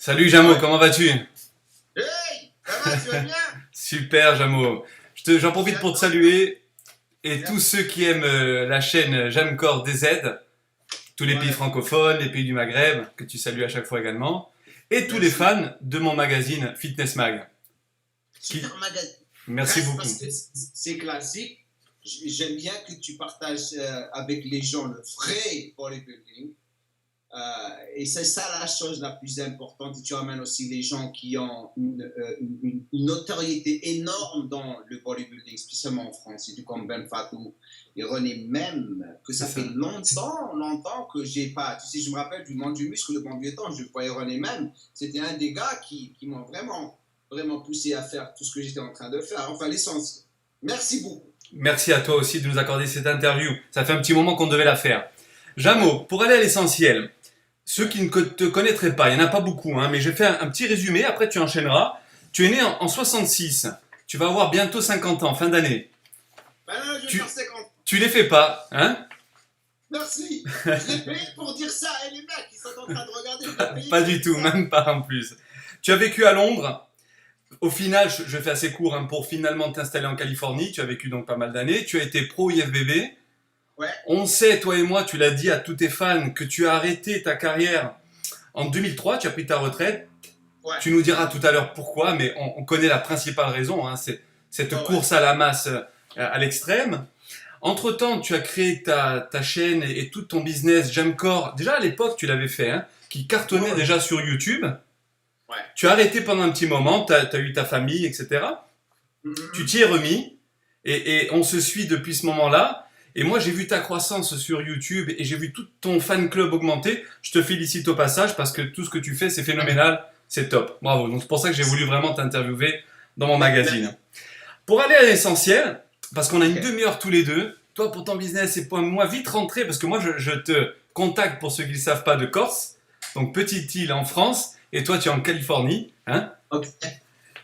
Salut Jamo, comment vas-tu? Hey, ça va, tu vas bien? Super Jamo. J'en profite pour te J'adore. saluer et tous Merci. ceux qui aiment la chaîne Jamcor DZ, tous les pays Ouais, francophones, les pays du Maghreb, que tu salues à chaque fois également, et tous les merci. fans de mon magazine Fitness Mag. Qui... Super magazine. Merci Reste parce beaucoup. que c'est classique. J'aime bien que tu partages avec les gens le vrai bodybuilding. Et c'est ça la chose la plus importante. Et tu amènes aussi les gens qui ont une notoriété énorme dans le bodybuilding, spécialement en France. C'est du comme Ben Fatou et René même, que C'est ça fait ça. longtemps que j'ai pas. Tu sais, je me rappelle du monde du muscle, le bon vieux temps, je voyais René même. C'était un des gars qui m'ont vraiment poussé à faire tout ce que j'étais en train de faire. Enfin, l'essentiel. Merci beaucoup. Merci à toi aussi de nous accorder cette interview. Ça fait un petit moment qu'on devait la faire. Ouais. Jamo, pour aller à l'essentiel, ceux qui ne te connaîtraient pas, il n'y en a pas beaucoup, hein, mais j'ai fait un petit résumé, après tu enchaîneras. Tu es né en 66, tu vas avoir bientôt 50 ans, fin d'année. Maintenant, je vais Tu, faire 50. tu les fais pas, hein? Merci. Je l'ai payé pour dire ça. Et les mecs, ils sont en train de regarder. Je l'ai payé Pas pour du dire tout, ça. même pas en plus. Tu as vécu à Londres. Au final, je fais assez court hein, pour finalement t'installer en Californie. Tu as vécu donc pas mal d'années. Tu as été pro IFBB. Ouais, On sait, toi et moi, tu l'as dit à tous tes fans, que tu as arrêté ta carrière en 2003. Tu as pris ta retraite. ouais, Tu nous diras tout à l'heure pourquoi, mais on connaît la principale raison. Hein, c'est cette ouais, ouais. course à la masse à l'extrême. Entre-temps, tu as créé ta chaîne et tout ton business Jamcore. Déjà à l'époque, tu l'avais fait, hein, qui Ouais, cartonnait ouais. déjà sur YouTube. Ouais. Tu as arrêté pendant un petit moment, tu as eu ta famille, etc. Tu Mhm. t'y es remis et on se suit depuis ce moment-là. Et moi, j'ai vu ta croissance sur YouTube et j'ai vu tout ton fan club augmenter. Je te félicite au passage parce que tout ce que tu fais, c'est phénoménal, c'est top. Bravo. Donc c'est pour ça que j'ai voulu vraiment t'interviewer dans mon magazine. Merci. Pour aller à l'essentiel, parce qu'on a une Ok. demi-heure tous les deux, toi pour ton business et pour moi, vite rentrer, parce que moi je te contacte pour ceux qui ne savent pas de Corse, donc petite île en France, et toi tu es en Californie. Hein. Ok.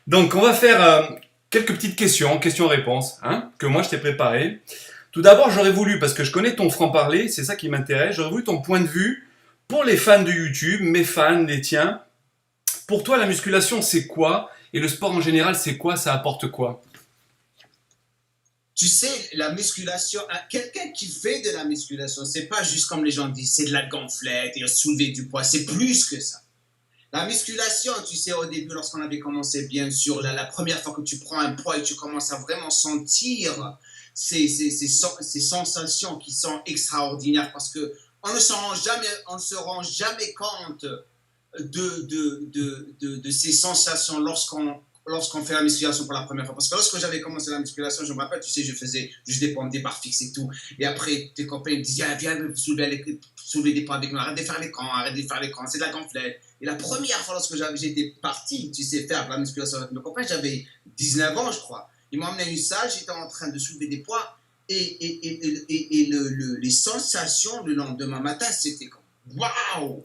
Donc on va faire quelques petites questions-réponses, hein, que moi je t'ai préparées. Tout d'abord j'aurais voulu, parce que je connais ton franc-parler, c'est ça qui m'intéresse, j'aurais voulu ton point de vue pour les fans de YouTube, mes fans, les tiens. Pour toi la musculation c'est quoi? Et le sport en général c'est quoi? Ça apporte quoi? Tu sais, la musculation, quelqu'un qui fait de la musculation, c'est pas juste comme les gens disent, c'est de la gonflette et soulever du poids, c'est plus que ça. La musculation, tu sais, au début, lorsqu'on avait commencé, bien sûr, la première fois que tu prends un poids et tu commences à vraiment sentir ces sensations qui sont extraordinaires parce que on ne se rend jamais compte de ces sensations lorsqu'on fait la musculation pour la première fois. Parce que lorsque j'avais commencé la musculation, je me rappelle, tu sais, je faisais juste des barres fixes et tout. Et après, tes copains me disaient, ah, viens soulever des poids avec moi, arrête de faire l'écran, c'est de la gonflette. Et la première fois lorsque j'étais parti, tu sais, faire la musculation avec mes copains, j'avais 19 ans, je crois. Ils m'ont emmené à une salle, j'étais en train de soulever des poids. Les sensations le lendemain matin, c'était comme, waouh!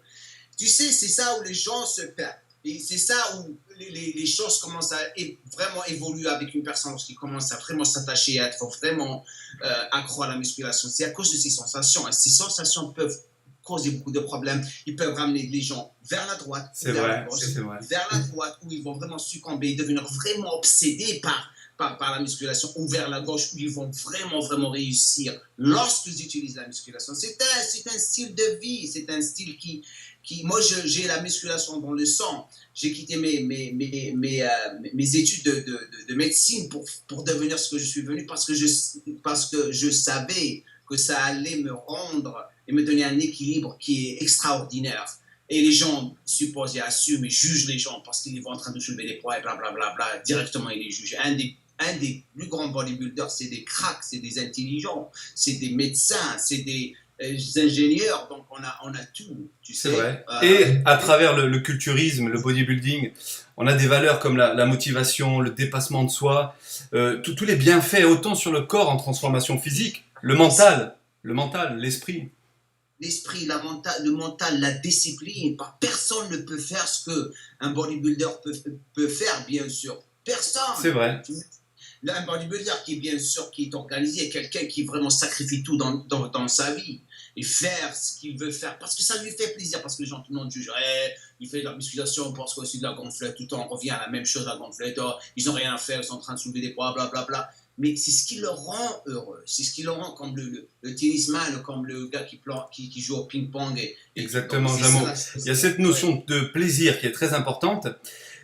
Tu sais, c'est ça où les gens se perdent. Et c'est ça où les choses commencent à vraiment évoluer avec une personne qui commence à vraiment s'attacher, à être vraiment accro à la musculation. C'est à cause de ces sensations. Et ces sensations peuvent causer beaucoup de problèmes. Ils peuvent ramener les gens vers la droite, C'est vers la vrai, gauche, c'est vrai. vers la droite, où ils vont vraiment succomber et devenir vraiment obsédés par la musculation, ou vers la gauche, où ils vont vraiment réussir lorsqu'ils utilisent la musculation. C'est un style de vie, c'est un style moi, j'ai la musculation dans le sang. J'ai quitté mes études de médecine pour devenir ce que je suis venu parce que je savais que ça allait me rendre et me donner un équilibre qui est extraordinaire. Et les gens supposent et assument et jugent les gens parce qu'ils vont en train de soulever des poids et blablabla. Directement, ils les jugent. Un des plus grands bodybuilders, c'est des cracks, c'est des intelligents, c'est des médecins, c'est des ingénieurs, donc on a tout, tu C'est sais. vrai. Et à travers le culturisme, le bodybuilding, on a des valeurs comme la motivation, le dépassement de soi, tous les bienfaits, autant sur le corps en transformation physique, le mental, l'esprit. L'esprit, le mental, la discipline, personne ne peut faire ce qu'un bodybuilder peut faire, bien sûr. C'est Personne. vrai. Là, un bodybuilder qui, bien sûr, qui est organisé, quelqu'un qui vraiment sacrifie tout dans sa vie et faire ce qu'il veut faire parce que ça lui fait plaisir, parce que les gens, tout le monde juge, il fait de la musculation parce que c'est de la gonflette, tout le temps on revient à la même chose, la gonflette, oh, ils n'ont rien à faire, ils sont en train de soulever des poids, blablabla. Mais c'est ce qui le rend heureux, c'est ce qui le rend comme le tennisman, comme le gars qui joue au ping-pong. Exactement, Jamo. Il y a cette notion de plaisir qui est très importante.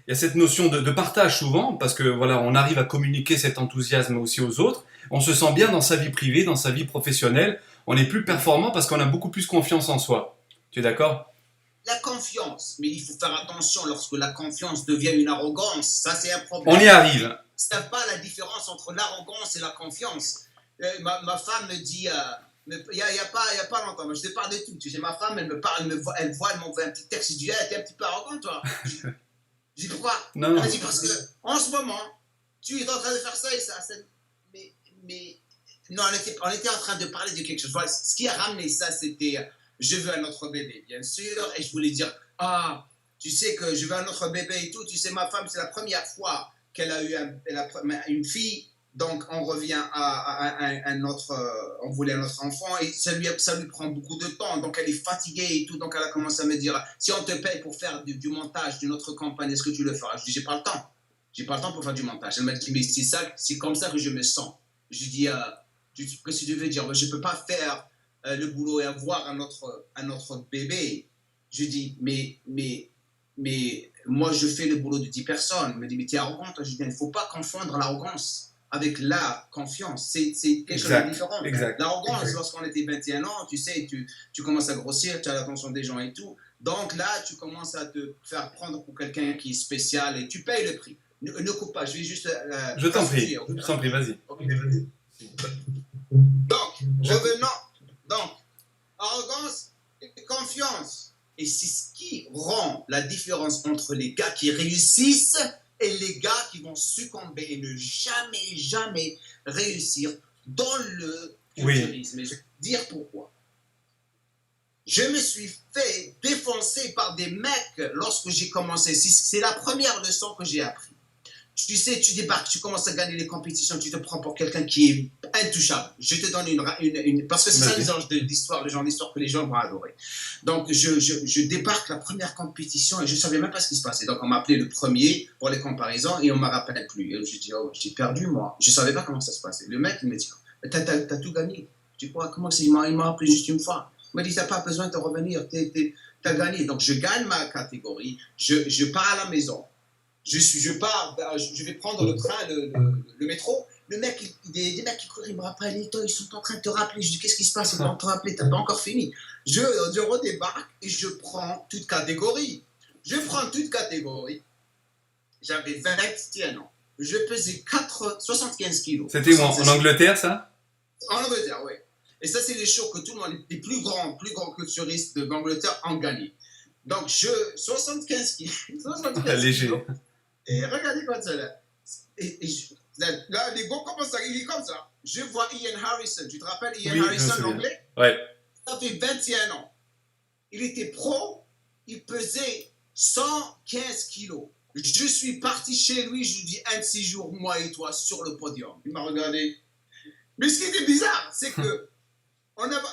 Il y a cette notion de partage souvent, parce que voilà, on arrive à communiquer cet enthousiasme aussi aux autres. On se sent bien dans sa vie privée, dans sa vie professionnelle. On est plus performant parce qu'on a beaucoup plus confiance en soi. Tu es d'accord? La confiance, mais il faut faire attention lorsque la confiance devient une arrogance, ça c'est un On problème. y arrive. C'est pas la différence entre l'arrogance et la confiance. Ma femme me dit, il y a pas longtemps, moi, je te parle de tout. Tu sais, ma femme, elle me parle, elle m'envoie un petit texte, je dis, hey, t'es un petit peu arrogant, toi. Je dis, pourquoi? Non, non. Elle dit, parce que en ce moment, tu es en train de faire ça et ça. Mais non, on était en train de parler de quelque chose. Voilà, ce qui a ramené ça, c'était, je veux un autre bébé, bien sûr, et je voulais dire, tu sais que je veux un autre bébé et tout. Tu sais, ma femme, c'est la première fois qu'elle a eu une fille, donc on revient à un autre, on voulait un autre enfant et ça lui prend beaucoup de temps, donc elle est fatiguée et tout, donc elle a commencé à me dire, si on te paye pour faire du montage d'une autre campagne, est-ce que tu le feras? Je dis, j'ai pas le temps, pour faire du montage. Elle m'a dit, mais c'est comme ça que je me sens. Je dis, qu'est-ce que tu veux dire? Je peux pas faire le boulot et avoir un autre bébé. Je dis, mais moi, je fais le boulot de 10 personnes. Elle me dit, mais tu es arrogante. Je dis, il ne faut pas confondre l'arrogance avec la confiance. C'est quelque chose de différent. L'arrogance, lorsqu'on était 21 ans, tu sais, tu commences à grossir, tu as l'attention des gens et tout. Donc là, tu commences à te faire prendre pour quelqu'un qui est spécial et tu payes le prix. Ne coupe pas, je vais juste... je t'en prie, vas-y. Okay. Donc, revenons. Donc, arrogance et confiance. Et c'est ce qui rend la différence entre les gars qui réussissent et les gars qui vont succomber et ne jamais réussir dans le culturisme. Oui. Et je vais dire pourquoi. Je me suis fait défoncer par des mecs lorsque j'ai commencé. C'est la première leçon que j'ai appris. Tu sais, tu débarques, tu commences à gagner les compétitions, tu te prends pour quelqu'un qui est intouchable. Je te donne une parce que c'est ça les gens d'histoire, les gens d'histoire que les gens vont adorer. Donc, je débarque la première compétition et je ne savais même pas ce qui se passait. Donc, on m'a appelé le premier pour les comparaisons et on ne me rappelait plus. Et je dis, oh, j'ai perdu, moi. Je ne savais pas comment ça se passait. Le mec, il me dit, t'as tout gagné. Je dis, quoi, comment c'est? Il m'a appelé juste une fois. Il m'a dit, t'as pas besoin de revenir, t'as gagné. Donc, je gagne ma catégorie, je pars à la maison. Je pars, je vais prendre le train, le métro. Le mec, des mecs qui courent, ils me rappellent, ils sont en train de te rappeler. Je dis, qu'est-ce qui se passe? Ils vont te rappeler, t'as pas encore fini. Je redébarque et je prends toute catégorie. J'avais 21 ans. Je pesais 75 kilos. C'était où, en Angleterre, ça? En Angleterre, oui. Et ça, c'est les shows que tout le monde, les plus grands culturistes d'Angleterre ont gagné. Donc, 75 kilos. 75 léger. Kilos. Et regardez comme ça, là. Là, les gars commencent à arriver comme ça. Je vois Ian Harrison. Tu te rappelles Ian Harrison en anglais? Ouais. Ça fait 21 ans. Il était pro. Il pesait 115 kilos. Je suis parti chez lui. Je lui dis, un de ces jours, moi et toi, sur le podium. Il m'a regardé. Mais ce qui était bizarre, c'est que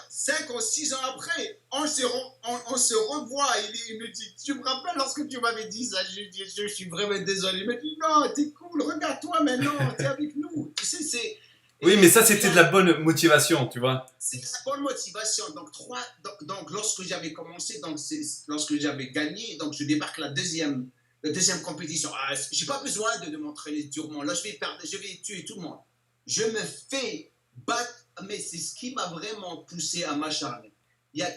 5 ou 6 ans après, on se revoit. Il me dit, tu me rappelles lorsque tu m'avais dit ça? Je suis vraiment désolé. Il me dit, non, t'es cool, regarde-toi maintenant, t'es avec nous. Tu sais, c'est... Oui, mais ça, c'était de la bonne motivation, tu vois. C'est de la bonne motivation. Donc lorsque j'avais commencé, lorsque j'avais gagné, donc je débarque la deuxième compétition. J'ai pas besoin de m'entraîner durement. Là, je vais tuer tout le monde. Je me fais battre. Mais c'est ce qui m'a vraiment poussé à m'acharner. Il y a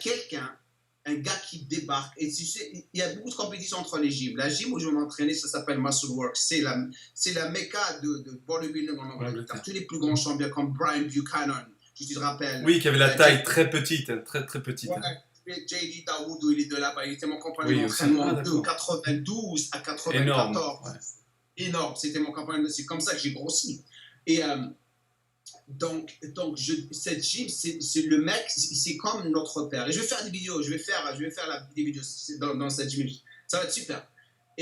un gars qui débarque, et tu sais, il y a beaucoup de compétitions entre les gyms. La gym où je m'entraînais, ça s'appelle Muscle Work. C'est la méca de bodybuilding en Angleterre. Tous les plus grands champions comme Brian Buchanan, tu te rappelles. Oui, qui avait la taille très petite, très petite. Ouais, J.D. Dawood, il est de là-bas, il était mon compagnon d'entraînement de 92 à 94. Énorme, c'était mon compagnon, c'est comme ça que j'ai grossi. Et donc cette gym, c'est le mec, c'est comme notre père. Et je vais faire des vidéos, des vidéos dans cette gym. Ça va être super.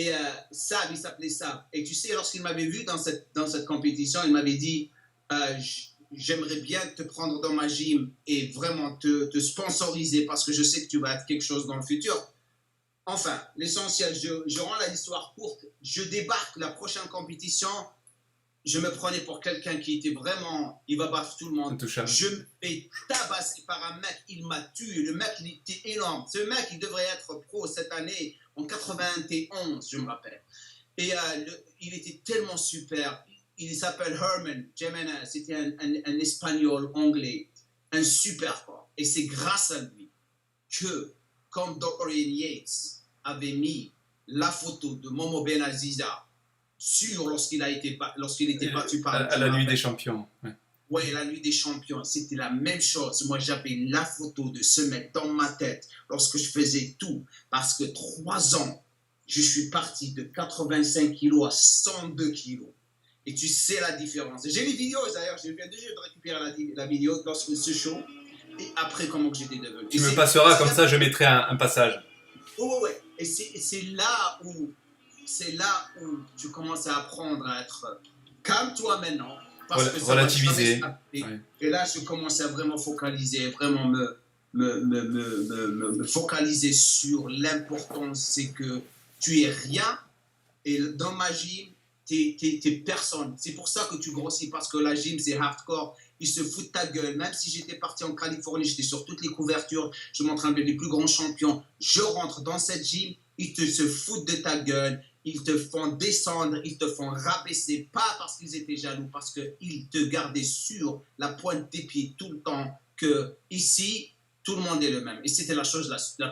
Et Sab, il s'appelait Sab. Et tu sais, lorsqu'il m'avait vu dans cette compétition, il m'avait dit j'aimerais bien te prendre dans ma gym et vraiment te sponsoriser parce que je sais que tu vas être quelque chose dans le futur. Enfin, l'essentiel, je rends l'histoire courte. Je débarque la prochaine compétition. Je me prenais pour quelqu'un qui était vraiment, il va battre tout le monde. Je me fais tabasser par un mec, il m'a tué. Le mec, il était énorme. Ce mec, il devrait être pro cette année, en 91, je me rappelle. Et il était tellement super. Il s'appelle Herman Gemena. C'était un espagnol anglais, un super fort. Et c'est grâce à lui que, comme Dorian Yates avait mis la photo de Momo Benaziza lorsqu'il était battu par à la nuit des champions. Ouais, la nuit des champions, c'était la même chose. Moi, j'avais la photo de ce mec dans ma tête lorsque je faisais tout. Parce que 3 ans, je suis parti de 85 kilos à 102 kilos. Et tu sais la différence. J'ai les vidéos d'ailleurs, je viens déjà de récupérer la vidéo lorsque ce show. Et après, comment que j'étais devenu. Tu me passeras, comme ça je mettrai un passage. Ouais. Et c'est là où tu commences à apprendre à être calme-toi maintenant. Parce que relativiser. Et là, je commence à vraiment focaliser, vraiment me focaliser sur l'importance, c'est que tu es rien et dans ma gym, t'es personne. C'est pour ça que tu grossis, parce que la gym, c'est hardcore. Ils se foutent de ta gueule. Même si j'étais parti en Californie, j'étais sur toutes les couvertures, je m'entraînais les plus grands champions. Je rentre dans cette gym, ils se foutent de ta gueule. Ils te font descendre, ils te font rabaisser, pas parce qu'ils étaient jaloux, parce qu'ils te gardaient sur la pointe des pieds tout le temps, que ici, tout le monde est le même. Et c'était la chose la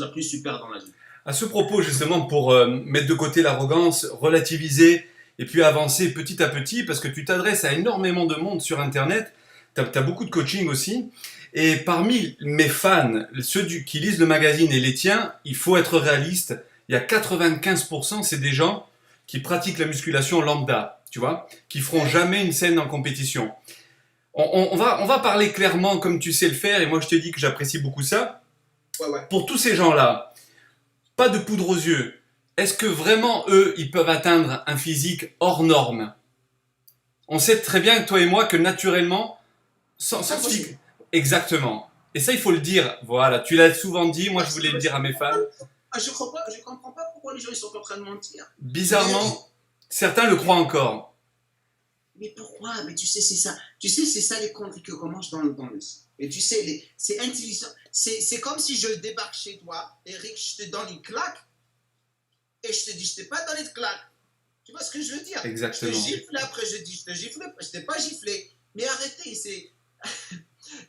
plus super dans la vie. À ce propos, justement, pour mettre de côté l'arrogance, relativiser et puis avancer petit à petit, parce que tu t'adresses à énormément de monde sur Internet, tu as beaucoup de coaching aussi, et parmi mes fans, ceux qui lisent le magazine et les tiens, il faut être réaliste. Il y a 95%, c'est des gens qui pratiquent la musculation lambda, tu vois, qui feront jamais une scène en compétition. On va parler clairement comme tu sais le faire, et moi je te dis que j'apprécie beaucoup ça. Ouais. Pour tous ces gens-là, pas de poudre aux yeux. Est-ce que vraiment, eux, ils peuvent atteindre un physique hors norme? On sait très bien, toi et moi, que naturellement, sans physique. Exactement. Et ça, il faut le dire. Voilà, tu l'as souvent dit, moi je voulais le dire à mes fans. Je comprends pas pourquoi les gens ils sont en train de mentir. Bizarrement, certains le croient encore. Mais pourquoi? Mais tu sais, c'est ça. Tu sais, c'est ça les conneries que commencent dans le... Et tu sais, c'est intelligent. C'est comme si je débarque chez toi, Eric, je te donne une claque, et je te dis, je t'ai pas donné de claque. Tu vois ce que je veux dire? Exactement. Je te gifle, après je dis, je te gifle, je t'ai pas giflé. Mais arrêtez, c'est...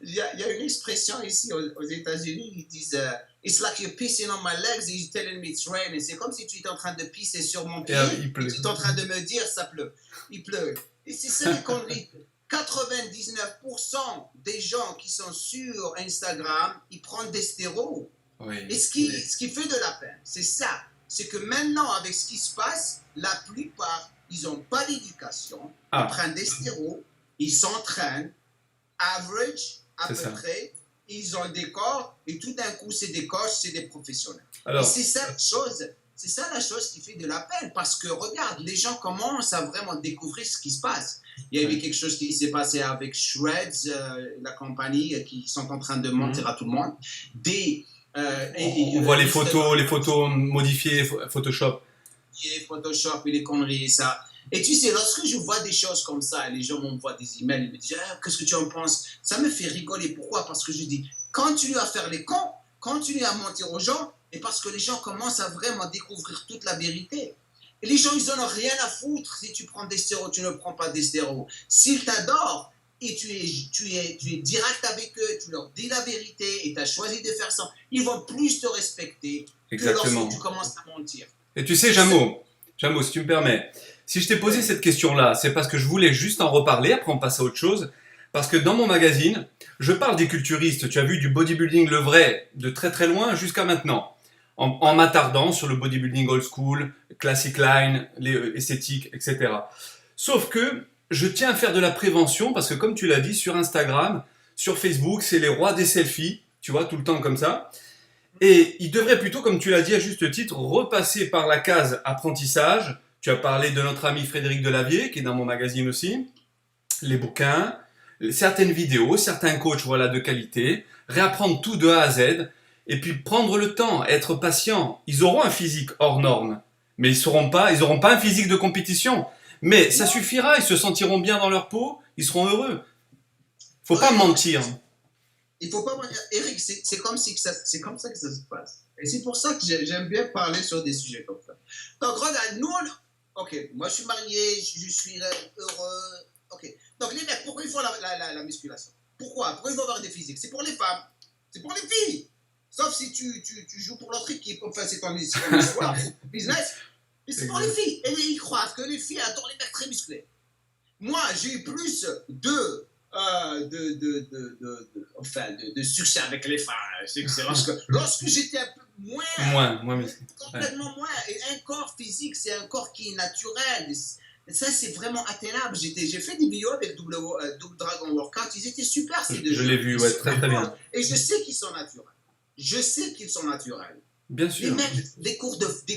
il y a une expression ici aux États-Unis, ils disent It's like you're pissing on my legs and you're telling me it's raining. C'est comme si tu étais en train de pisser sur mon pied et tu es en train de me dire ça pleut. Il pleut. Et c'est ça les conneries. 99% des gens qui sont sur Instagram, ils prennent des stéroïdes. Oui, et ce qui fait de la peine, c'est ça. C'est que maintenant, avec ce qui se passe, la plupart, ils n'ont pas d'éducation. Ils prennent des stéroïdes, ils s'entraînent, average, à peu près, ils ont des corps, et tout d'un coup, c'est des coachs, c'est des professionnels. Alors, et c'est ça la chose qui fait de la peine, parce que regarde, les gens commencent à vraiment découvrir ce qui se passe. Il y avait quelque chose qui s'est passé avec Shreds, la compagnie, qui sont en train de mentir à tout le monde. On voit les photos modifiées, Photoshop. Photoshop et les conneries et ça. Et tu sais, lorsque je vois des choses comme ça, les gens m'envoient des emails, ils me disent qu'est-ce que tu en penses? Ça me fait rigoler. Pourquoi? Parce que je dis, continue à faire les cons, continue à mentir aux gens, et parce que les gens commencent à vraiment découvrir toute la vérité. Et les gens, ils n'en ont rien à foutre si tu prends des stéroïdes, tu ne prends pas des stéroïdes. S'ils t'adorent et tu es direct avec eux, tu leur dis la vérité et tu as choisi de faire ça, ils vont plus te respecter que lorsque tu commences à mentir. Et tu sais, Jamo, si tu me permets, si je t'ai posé cette question-là, c'est parce que je voulais juste en reparler, après on passe à autre chose, parce que dans mon magazine, je parle des culturistes, tu as vu du bodybuilding le vrai, de très très loin jusqu'à maintenant, en m'attardant sur le bodybuilding old school, classic line, les esthétiques, etc. Sauf que je tiens à faire de la prévention, parce que comme tu l'as dit, sur Instagram, sur Facebook, c'est les rois des selfies, tu vois, tout le temps comme ça. Et il devrait plutôt, comme tu l'as dit à juste titre, repasser par la case apprentissage. Tu as parlé de notre ami Frédéric Delavier, qui est dans mon magazine aussi. Les bouquins, certaines vidéos, certains coachs voilà, de qualité. Réapprendre tout de A à Z. Et puis prendre le temps, être patient. Ils auront un physique hors norme. Mais ils n'auront pas un physique de compétition. Mais ça suffira, ils se sentiront bien dans leur peau, ils seront heureux. Faut pas mentir. Il faut pas mentir. Eric, c'est comme comme ça que ça se passe. Et c'est pour ça que j'aime bien parler sur des sujets comme ça. Donc regarde, nous, ok, moi je suis marié, je suis heureux. Ok. Donc les mecs, pourquoi ils font la musculation? Pourquoi ils vont avoir des physiques? C'est pour les femmes, c'est pour les filles. Sauf si tu joues pour l'autre équipe, enfin c'est ton histoire, business. Mais c'est pour les filles. Et ils croient que les filles adorent les mecs très musclés. Moi, j'ai eu plus de succès avec les femmes. C'est lorsque j'étais un peu Moins. complètement moins. Et un corps physique, c'est un corps qui est naturel. Et ça, c'est vraiment atteignable. J'ai fait des vidéos avec Double Dragon Workout. Ils étaient super, ces deux. Je l'ai vu, ouais, très bien. Et je sais qu'ils sont naturels. Bien sûr. Les mecs, des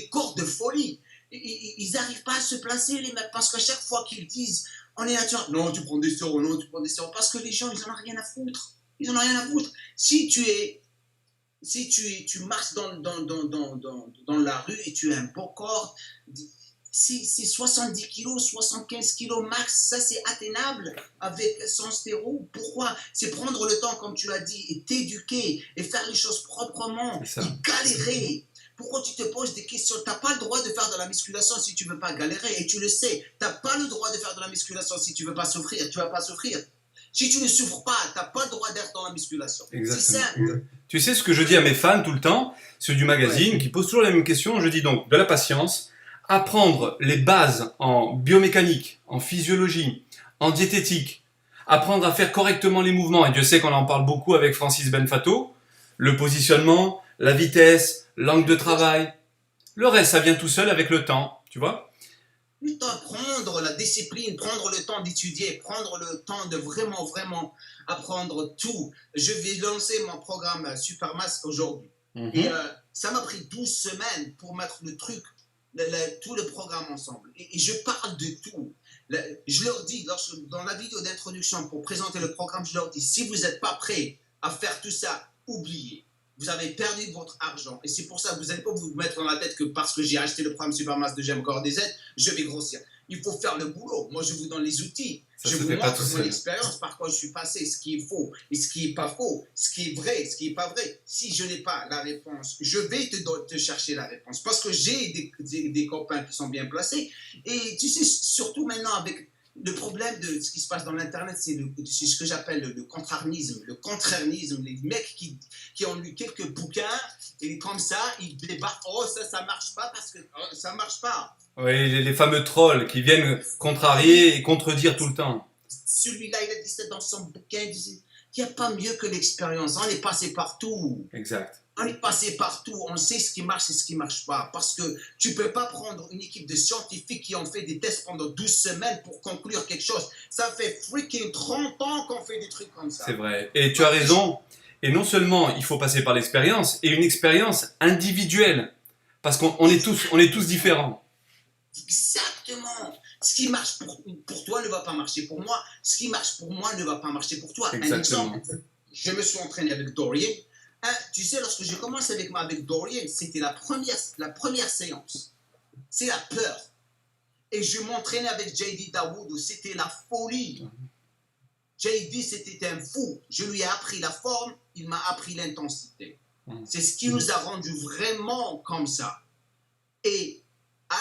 corps de folie. Ils n'arrivent pas à se placer, les mecs, parce qu'à chaque fois qu'ils disent on est naturel, non, tu prends des stéroïdes, parce que les gens, ils n'en ont rien à foutre. Si tu marches dans la rue et tu as un beau corps, c'est 70 kilos, 75 kilos max, ça c'est atteignable avec son stéro. Pourquoi? C'est prendre le temps, comme tu l'as dit, et t'éduquer, et faire les choses proprement, et galérer. Pourquoi tu te poses des questions? Tu n'as pas le droit de faire de la musculation si tu ne veux pas galérer, et tu le sais. Tu n'as pas le droit de faire de la musculation si tu ne veux pas souffrir, tu ne vas pas souffrir. Si tu ne souffres pas, tu n'as pas le droit d'être dans la musculation. Exactement. C'est simple. Tu sais ce que je dis à mes fans tout le temps, ceux du magazine, qui posent toujours la même question, je dis donc de la patience, apprendre les bases en biomécanique, en physiologie, en diététique, apprendre à faire correctement les mouvements, et Dieu sait qu'on en parle beaucoup avec Francis Benfato, le positionnement, la vitesse, l'angle de travail. Le reste, ça vient tout seul avec le temps, tu vois? Le temps, prendre la discipline, prendre le temps d'étudier, prendre le temps de vraiment apprendre tout. Je vais lancer mon programme Supermass aujourd'hui. Et ça m'a pris 12 semaines pour mettre le truc, tout le programme ensemble. Et je parle de tout. Je leur dis, dans la vidéo d'introduction pour présenter le programme, je leur dis, si vous n'êtes pas prêts à faire tout ça, oubliez. Vous avez perdu votre argent. Et c'est pour ça que vous n'allez pas vous mettre dans la tête que parce que j'ai acheté le programme Supermass de J'aime Corps des aides, je vais grossir. Il faut faire le boulot. Moi, je vous donne les outils. Je vous montre mon expérience, par quoi je suis passé, ce qui est faux et ce qui n'est pas faux, ce qui est vrai, ce qui n'est pas vrai. Si je n'ai pas la réponse, je vais te chercher la réponse parce que j'ai des copains qui sont bien placés. Et tu sais, surtout maintenant avec le problème de ce qui se passe dans l'Internet, c'est ce que j'appelle le contrarianisme. Le contrarianisme, les mecs qui ont lu quelques bouquins et comme ça, ils débarquent. Oh, ça marche pas parce que ça marche pas. Oui, les fameux trolls qui viennent contrarier et contredire tout le temps. Celui-là, il a dit ça dans son bouquin. Il disait, il n'y a pas mieux que l'expérience. On est passé partout. Exact. On est passé partout, on sait ce qui marche et ce qui ne marche pas. Parce que tu ne peux pas prendre une équipe de scientifiques qui ont fait des tests pendant 12 semaines pour conclure quelque chose. Ça fait freaking 30 ans qu'on fait des trucs comme ça. C'est vrai. Et tu as raison. Et non seulement il faut passer par l'expérience, et une expérience individuelle. Parce qu'on est tous différents. Exactement. Ce qui marche pour toi ne va pas marcher pour moi. Ce qui marche pour moi ne va pas marcher pour toi. Exactement. Un exemple, je me suis entraîné avec Dorian. Tu sais, lorsque j'ai commencé avec Dorian, c'était la première séance. C'est la peur. Et je m'entraînais avec JD Dawood où c'était la folie. JD, c'était un fou. Je lui ai appris la forme, il m'a appris l'intensité. C'est ce qui nous a rendu vraiment comme ça. Et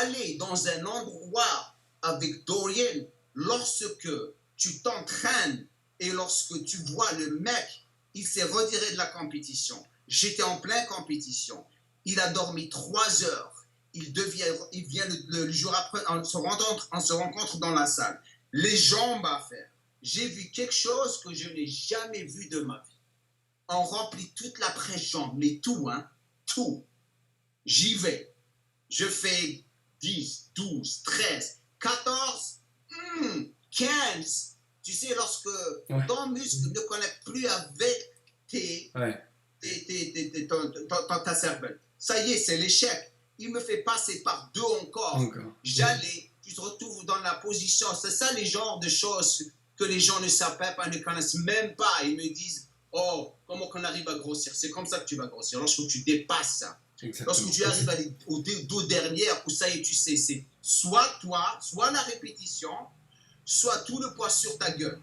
aller dans un endroit avec Dorian, lorsque tu t'entraînes et lorsque tu vois le mec, il s'est retiré de la compétition. J'étais en pleine compétition. Il a dormi 3 heures. Il vient le jour après, on se rencontre dans la salle. Les jambes à faire. J'ai vu quelque chose que je n'ai jamais vu de ma vie. On remplit toute la presse-jambe, mais tout, tout. J'y vais. Je fais 10, 12, 13, 14, 15. Tu sais, lorsque ton muscle ne connecte plus avec ta servante. Ça y est, c'est l'échec. Il me fait passer par 2 encore. J'allais, tu te retrouves dans la position. C'est ça les genres de choses que les gens ne savent pas, ne connaissent même pas. Ils me disent, oh, comment qu'on arrive à grossir? C'est comme ça que tu vas grossir, lorsque tu dépasses ça. Exactement. Lorsque tu arrives aux 2 dernières, où ça y est, tu sais, c'est soit toi, soit la répétition, soit tout le poids sur ta gueule.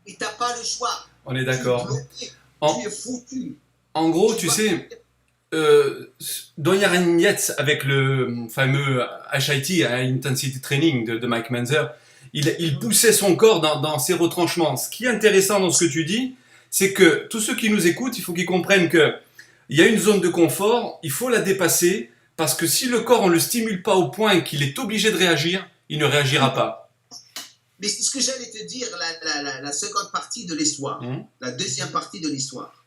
Et tu n'as pas le choix. On est d'accord. Tu es foutu. En gros, tu sais, dans Yaron Yates, avec le fameux HIT, Intensity Training de Mike Menzer, il poussait son corps dans ses retranchements. Ce qui est intéressant dans ce que tu dis, c'est que tous ceux qui nous écoutent, il faut qu'ils comprennent qu'il y a une zone de confort, il faut la dépasser, parce que si le corps, on ne le stimule pas au point qu'il est obligé de réagir, il ne réagira pas. Mais c'est ce que j'allais te dire, la seconde partie de l'histoire, la deuxième partie de l'histoire.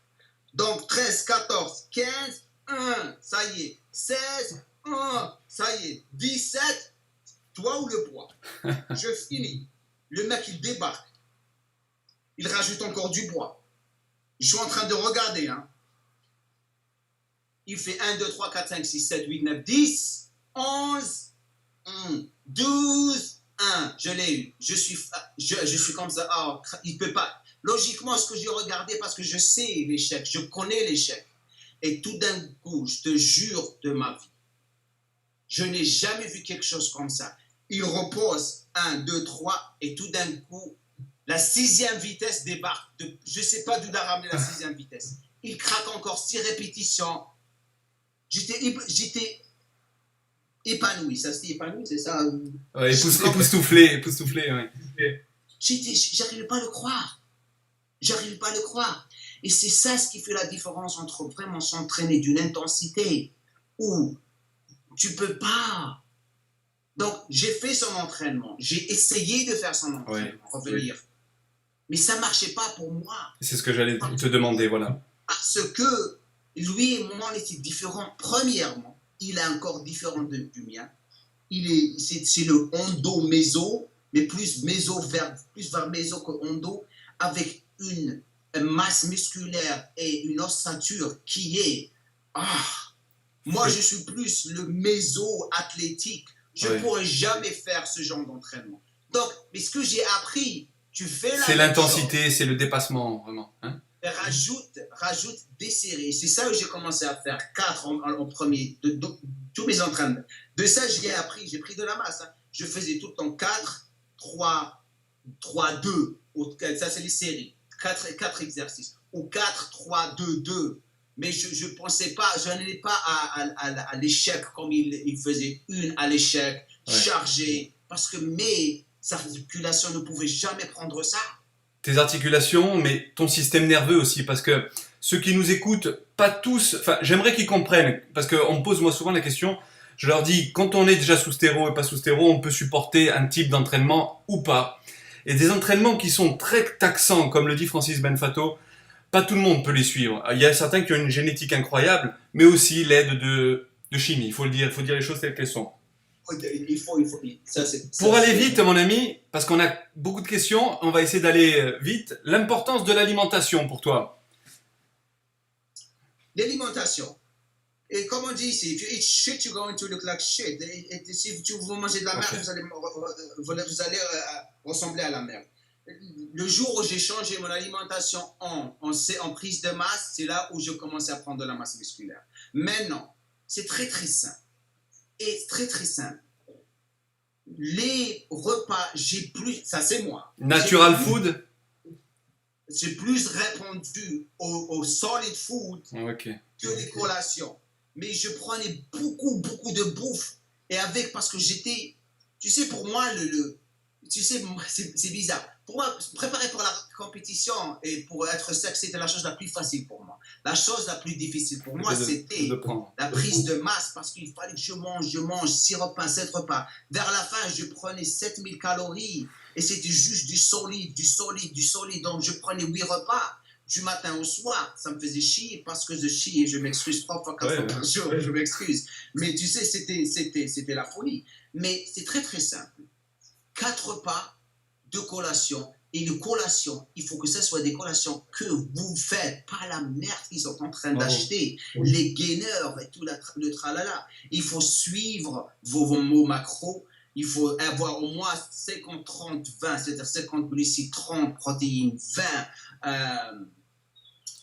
Donc 13, 14, 15, 1, ça y est. 16, 1, ça y est. 17, toi ou le poids. Je finis. Le mec, il débarque. Il rajoute encore du poids. Je suis en train de regarder. Hein. Il fait 1, 2, 3, 4, 5, 6, 7, 8, 9, 10, 11, 12, 1. Je l'ai eu. Je suis comme ça. Oh, il ne peut pas. Logiquement, ce que j'ai regardé, parce que je sais l'échec, je connais l'échec. Et tout d'un coup, je te jure de ma vie, je n'ai jamais vu quelque chose comme ça. Il repose 1, 2, 3, et tout d'un coup, la 6e vitesse débarque. Je ne sais pas d'où il a ramené la 6e vitesse. Il craque encore 6 répétitions. J'étais épanoui. Ça se dit épanoui, c'est ça? Ouais, époustouflé, ouais. J'arrivais pas à le croire. J'arrive pas à le croire. Et c'est ça ce qui fait la différence entre vraiment s'entraîner d'une intensité où tu peux pas. Donc, j'ai fait son entraînement. J'ai essayé de faire son entraînement, revenir. Oui. Mais ça marchait pas pour moi. C'est ce que j'allais te demander, voilà. Parce que lui et moi, on était différents. Premièrement, il a un corps différent du mien. C'est le hondo-méso, mais plus vers méso que hondo, avec une masse musculaire et une ossature qui est... moi, je suis plus le méso-athlétique. Je ne pourrais jamais faire ce genre d'entraînement. Donc, mais ce que j'ai appris, tu fais la... C'est l'intensité, c'est le dépassement, vraiment. Hein? Rajoute des séries. C'est ça que j'ai commencé à faire, 4 en premier, de tous mes entraînements. De ça, j'ai pris de la masse. Hein. Je faisais tout le temps 4, 3, 2. Ça, c'est les séries. 4 exercices. Ou 4, 3, 2, 2. Mais je ne pensais pas, je n'allais pas à l'échec comme il faisait une à l'échec, chargé, parce que mes articulations ne pouvaient jamais prendre ça. Tes articulations, mais ton système nerveux aussi, parce que ceux qui nous écoutent, pas tous, enfin, j'aimerais qu'ils comprennent, parce qu'on me pose moi souvent la question, je leur dis, quand on est déjà sous stéro et pas sous stéro, on peut supporter un type d'entraînement ou pas. Et des entraînements qui sont très taxants, comme le dit Francis Benfato, pas tout le monde peut les suivre. Il y a certains qui ont une génétique incroyable, mais aussi l'aide de chimie. Il faut dire les choses telles qu'elles sont. Il faut. Pour aller vite, mon ami, parce qu'on a beaucoup de questions, on va essayer d'aller vite. L'importance de l'alimentation pour toi. L'alimentation. Et comme on dit ici, if you eat shit, you're going to look like shit. Et si vous mangez de la merde, vous allez ressembler à la merde. Le jour où j'ai changé mon alimentation en prise de masse, c'est là où je commençais à prendre de la masse musculaire. Maintenant, c'est très très simple. Et très très simple. Les repas, ça c'est moi. Natural food? J'ai plus répondu au solid food que les collations. Mais je prenais beaucoup de bouffe. Et parce que j'étais, tu sais, pour moi, tu sais, c'est bizarre. Pour moi, préparer pour la compétition et pour être sec, c'était la chose la plus facile pour moi. La chose la plus difficile pour moi, c'était la prise de masse parce qu'il fallait que je mange 6 repas, 7 repas. Vers la fin, je prenais 7000 calories et c'était juste du solide. Donc, je prenais 8 repas du matin au soir. Ça me faisait chier parce que je chie et je m'excuse 3 fois, 4 fois par jour, je m'excuse. Mais tu sais, c'était la folie. Mais c'est très, très simple. 4 repas, 2 collations, Et les collations, il faut que ce soit des collations que vous faites, pas la merde qu'ils sont en train d'acheter, les gainers et tout le tralala. Il faut suivre vos mots macro. Il faut avoir au moins 50, 30, 20, c'est-à-dire 50 glucides, 30 protéines,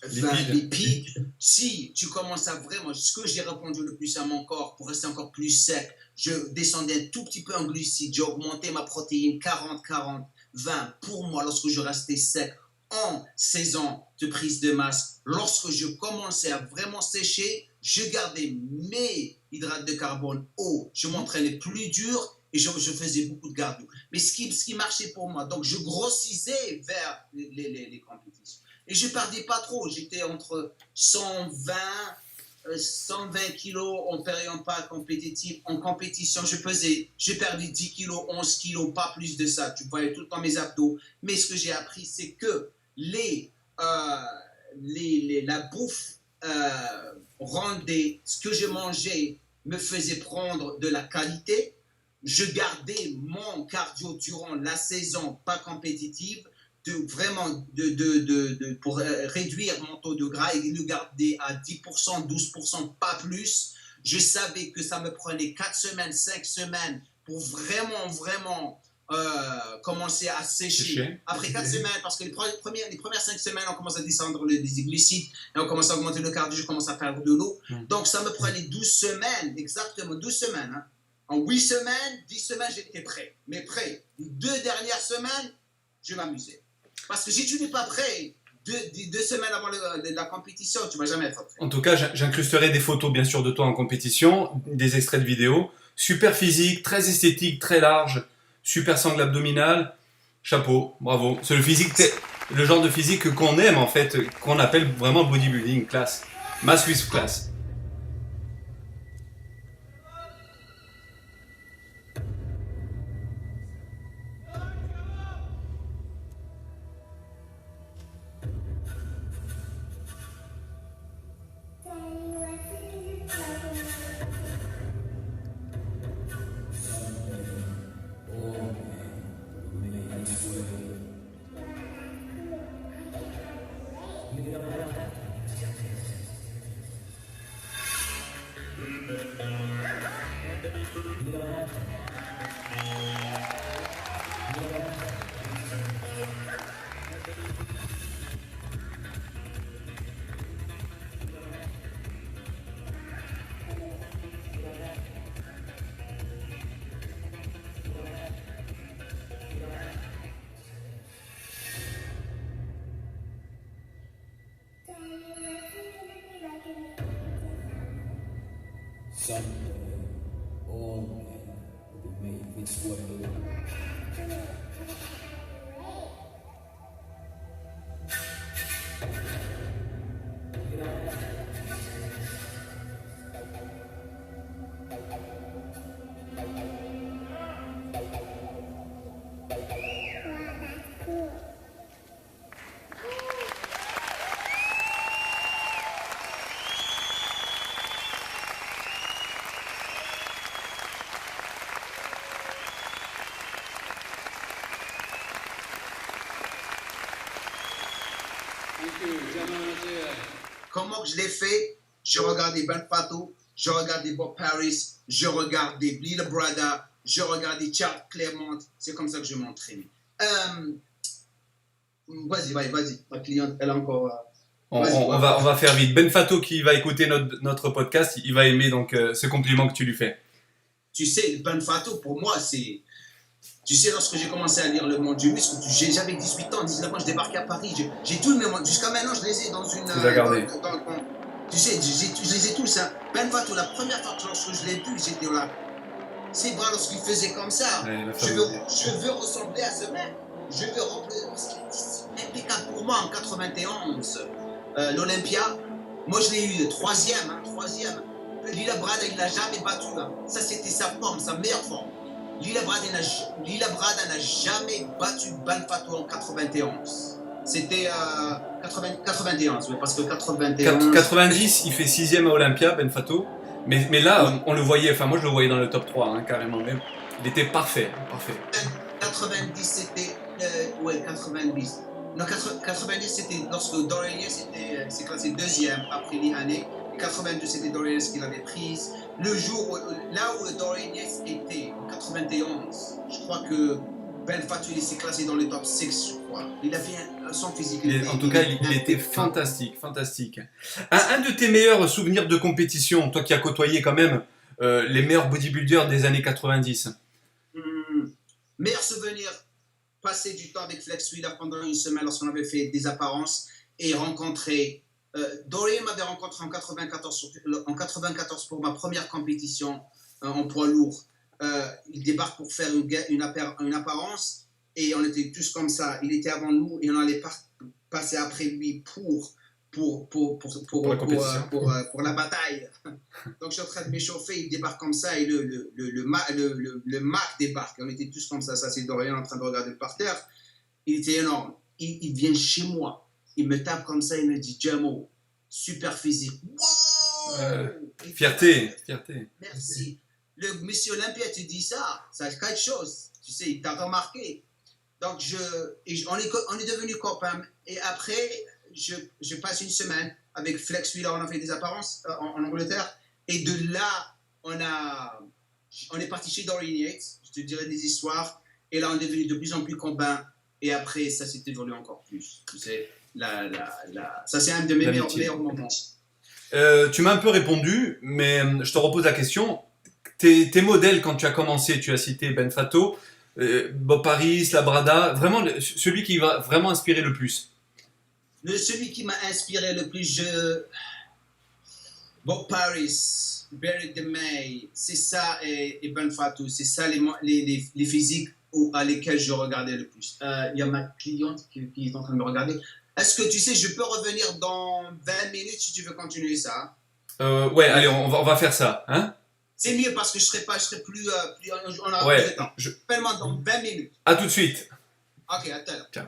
20 lipides. Si tu commences à vraiment, ce que j'ai répondu le plus à mon corps pour rester encore plus sec, je descendais un tout petit peu en glucides, j'ai augmenté ma protéine 40, 40, 20 pour moi lorsque je restais sec en saison de prise de masse. Lorsque je commençais à vraiment sécher, je gardais mes hydrates de carbone hauts, je m'entraînais plus dur et je faisais beaucoup de cardio. Mais ce qui marchait pour moi, donc je grossissais vers les compétitions. Et je ne perdais pas trop, j'étais entre 120 kilos en période pas compétitive. En compétition, j'ai perdu 10 kilos, 11 kilos, pas plus de ça. Tu voyais tout le temps mes abdos. Mais ce que j'ai appris, c'est que la bouffe rendait, ce que je mangeais me faisait prendre de la qualité. Je gardais mon cardio durant la saison pas compétitive. Pour réduire mon taux de gras et le garder à 10%, 12%, pas plus. Je savais que ça me prenait 4 semaines, 5 semaines pour vraiment commencer à sécher. Après 4 semaines, parce que les premières 5 semaines, on commence à descendre les glucides et on commence à augmenter le cardio, je commence à perdre de l'eau. Donc ça me prenait 12 semaines, exactement 12 semaines. Hein. En 8 semaines, 10 semaines, j'étais prêt. Mais prêt. Les 2 dernières semaines, je m'amusais. Parce que si tu n'es pas prêt, 2 semaines avant la compétition, tu ne vas jamais être prêt. En tout cas, j'incrusterai des photos, bien sûr, de toi en compétition, des extraits de vidéos. Super physique, très esthétique, très large, super sangle abdominale. Chapeau, bravo. C'est le genre de physique qu'on aime, en fait, qu'on appelle vraiment bodybuilding, classe. Mass with class. Someday, all men will be made this way. Comment je l'ai fait? Je regardais Ben Fato, je regardais Bob Paris, je regardais Bleeder Brother, je regardais Charles Clermont. C'est comme ça que je m'entraînais. Vas-y. Ma cliente, elle a encore... On va faire vite. Ben Fato qui va écouter notre podcast, il va aimer donc ce compliment que tu lui fais. Tu sais, Ben Fato, pour moi, c'est... Tu sais, lorsque j'ai commencé à lire Le Monde du Muscle, j'avais 18 ans, 19 ans, je débarquais à Paris. J'ai tout le même. Jusqu'à maintenant, je les ai dans une. Tu les as gardés. Tu sais, je les ai tous. Hein. Ben Fato, la première fois que je l'ai vu, j'étais là. C'est vrai, lorsqu'il faisait comme ça. Ouais, je veux ressembler à ce mec. Je veux remplir. Parce qu'il est impeccable pour moi en 91. L'Olympia, moi je l'ai eu troisième. Lila Brada, il n'a jamais battu. Hein. Ça, c'était sa forme, sa meilleure forme. Lila Brada n'a jamais battu Ben Fato en 91. C'était 91, parce que 91... 90, il fait 6e à Olympia, Ben Fato. Mais là, on le voyait, enfin moi je le voyais dans le top 3, hein, carrément même. Il était parfait. 90, c'était ouais, 90. Non, 90, c'était lorsque Dorian Yates s'est classé deuxième après Lihane. Et 82, c'était Dorian Yates qui l'avait prise. Le jour là où Dorian Yates était, en 91, je crois que Ben Fatou il s'est classé dans le top 6, je crois. Il avait son physique. En tout cas, il était fantastique, fantastique. Un de tes meilleurs souvenirs de compétition, toi qui as côtoyé quand même les meilleurs bodybuilders des années 90. Meilleur souvenir, passer du temps avec Flex Wheeler pendant une semaine lorsqu'on avait fait des apparences et rencontrer. Dorian m'avait rencontré en 94 pour ma première compétition en poids lourd. Il débarque pour faire une apparence et on était tous comme ça. Il était avant nous et on allait passer après lui pour la bataille. Donc je suis en train de m'échauffer, il débarque comme ça et le Mac débarque. On était tous comme ça. Ça c'est Dorian en train de regarder par terre. Il était énorme. Il vient chez moi. Il me tape comme ça, il me dit Jamo, super physique. Wow! Fierté. Merci. Le monsieur Olympia te dit ça, ça a quelque chose. Tu sais, il t'a remarqué. Donc on est devenus copains. Et après, je passe une semaine avec Flex Wheeler, on a fait des apparences en Angleterre. Et de là, on est parti chez Dorian Yates. Je te dirai des histoires. Et là, on est devenu de plus en plus copains. Et après, ça s'est évolué encore plus. Tu sais, ça c'est un de mes meilleurs moments. Tu m'as un peu répondu, mais je te repose la question. Tes modèles quand tu as commencé, tu as cité Ben Fatou, Bob Paris, Labrada, vraiment celui qui va vraiment inspirer le plus. Celui qui m'a inspiré le plus, Bob Paris, Barry DeMay, c'est ça et Ben Fatou, c'est ça les physiques à lesquels je regardais le plus. Il y a ma cliente qui est en train de me regarder. Est-ce que tu sais, je peux revenir dans 20 minutes si tu veux continuer ça? Ouais, allez, on va faire ça, hein? C'est mieux parce que je serai plus on aura plus de temps. Appelle-moi dans 20 minutes. À tout de suite. Ok, à tout à l'heure. Ciao.